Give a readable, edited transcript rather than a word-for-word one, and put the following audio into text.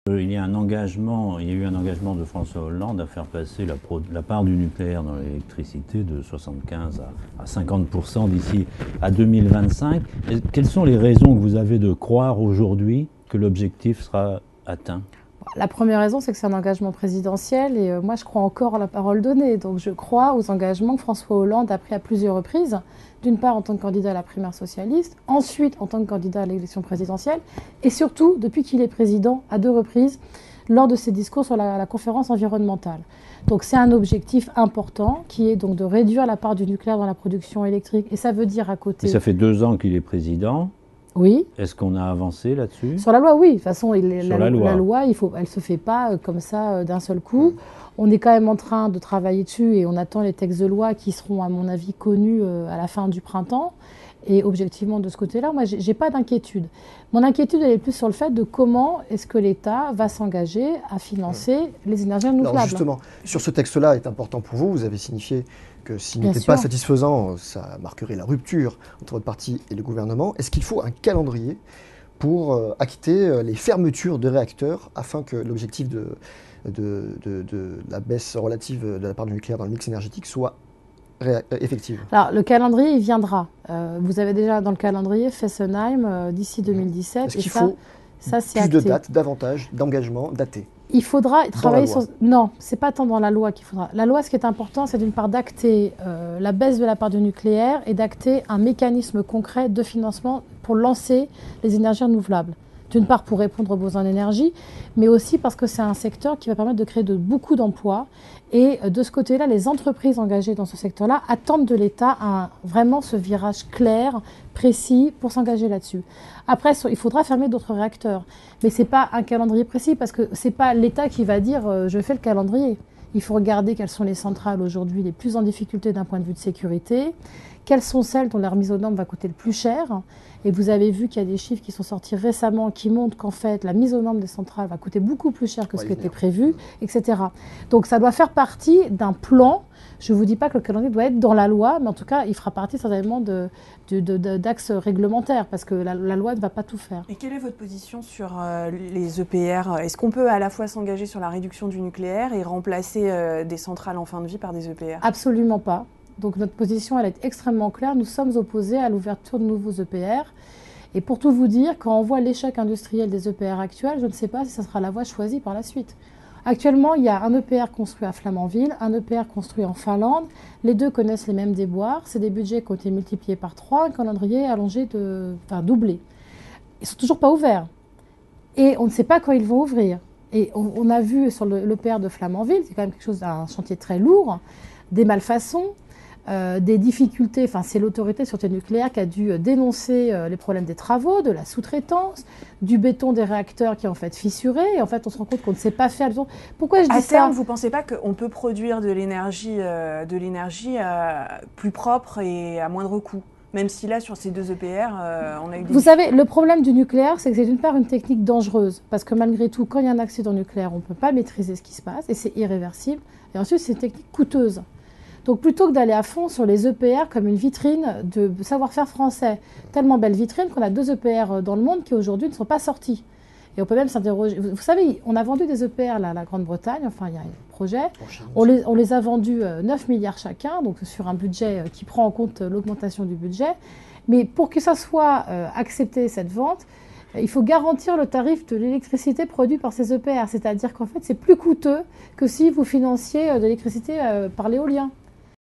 Il y a eu un engagement de François Hollande à faire passer la part du nucléaire dans l'électricité de 75 à 50% d'ici à 2025. Quelles sont les raisons que vous avez de croire aujourd'hui que l'objectif sera atteint ? La première raison, c'est que c'est un engagement présidentiel et moi je crois encore à la parole donnée. Donc je crois aux engagements que François Hollande a pris à plusieurs reprises, d'une part en tant que candidat à la primaire socialiste, ensuite en tant que candidat à l'élection présidentielle et surtout depuis qu'il est président à 2 reprises lors de ses discours sur la conférence environnementale. Donc c'est un objectif important qui est donc de réduire la part du nucléaire dans la production électrique et ça veut dire à côté... Et ça fait 2 ans qu'il est président. Oui. Est-ce qu'on a avancé là-dessus ? Sur la loi, oui. De toute façon, la loi, elle ne se fait pas comme ça d'un seul coup. On est quand même en train de travailler dessus et on attend les textes de loi qui seront, à mon avis, connus à la fin du printemps. Et objectivement, de ce côté-là, moi, je n'ai pas d'inquiétude. Mon inquiétude, elle est plus sur le fait de comment est-ce que l'État va s'engager à financer les énergies renouvelables. Alors justement, sur ce texte-là est important pour vous. Vous avez signifié que s'il n'était pas satisfaisant, ça marquerait la rupture entre votre parti et le gouvernement. Est-ce qu'il faut un calendrier pour acquitter les fermetures de réacteurs afin que l'objectif de la baisse relative de la part du nucléaire dans le mix énergétique soit effective? Alors, le calendrier, il viendra. Vous avez déjà dans le calendrier Fessenheim d'ici 2017. Est-ce qu'il faut plus de dates, davantage d'engagements datés? Il faudra travailler sur... Non, ce n'est pas tant dans la loi qu'il faudra. La loi, ce qui est important, c'est d'une part d'acter la baisse de la part du nucléaire et d'acter un mécanisme concret de financement pour lancer les énergies renouvelables. D'une part pour répondre aux besoins d'énergie, mais aussi parce que c'est un secteur qui va permettre de créer beaucoup d'emplois. Et de ce côté-là, les entreprises engagées dans ce secteur-là attendent de l'État vraiment ce virage clair, précis, pour s'engager là-dessus. Après, il faudra fermer d'autres réacteurs. Mais ce n'est pas un calendrier précis, parce que ce n'est pas l'État qui va dire « je fais le calendrier ». Il faut regarder quelles sont les centrales aujourd'hui les plus en difficulté d'un point de vue de sécurité, quelles sont celles dont la remise aux normes va coûter le plus cher. Et vous avez vu qu'il y a des chiffres qui sont sortis récemment qui montrent qu'en fait, la mise aux normes des centrales va coûter beaucoup plus cher que ce qui était prévu, etc. Donc ça doit faire partie d'un plan. Je ne vous dis pas que le calendrier doit être dans la loi, mais en tout cas, il fera partie certainement d'axes réglementaires, parce que la loi ne va pas tout faire. Et quelle est votre position sur les EPR? Est-ce qu'on peut à la fois s'engager sur la réduction du nucléaire et remplacer des centrales en fin de vie par des EPR? Absolument pas. Donc notre position, elle est extrêmement claire. Nous sommes opposés à l'ouverture de nouveaux EPR. Et pour tout vous dire, quand on voit l'échec industriel des EPR actuels, je ne sais pas si ce sera la voie choisie par la suite. Actuellement, il y a un EPR construit à Flamanville, un EPR construit en Finlande. Les deux connaissent les mêmes déboires. C'est des budgets qui ont été multipliés par 3, un calendrier allongé doublé. Ils ne sont toujours pas ouverts. Et on ne sait pas quand ils vont ouvrir. Et on a vu sur l'EPR de Flamanville, c'est quand même quelque chose d'un chantier très lourd, des malfaçons. Des difficultés, enfin c'est l'autorité de sûreté nucléaire qui a dû dénoncer les problèmes des travaux, de la sous-traitance, du béton des réacteurs qui est en fait fissuré, et en fait on se rend compte qu'on ne sait pas faire. Pourquoi je dis ça ? À terme, vous ne pensez pas qu'on peut produire de l'énergie plus propre et à moindre coût ? Même si là, sur ces 2 EPR, on a eu des... Vous savez, le problème du nucléaire, c'est que c'est d'une part une technique dangereuse, parce que malgré tout, quand il y a un accident nucléaire, on ne peut pas maîtriser ce qui se passe, et c'est irréversible, et ensuite c'est une technique coûteuse. Donc plutôt que d'aller à fond sur les EPR comme une vitrine de savoir-faire français, tellement belle vitrine qu'on a 2 EPR dans le monde qui aujourd'hui ne sont pas sortis. Et on peut même s'interroger. Vous savez, on a vendu des EPR là, à la Grande-Bretagne, enfin il y a un projet. On les a vendus 9 milliards chacun, donc sur un budget qui prend en compte l'augmentation du budget. Mais pour que ça soit accepté, cette vente, il faut garantir le tarif de l'électricité produite par ces EPR. C'est-à-dire qu'en fait, c'est plus coûteux que si vous financiez de l'électricité par l'éolien.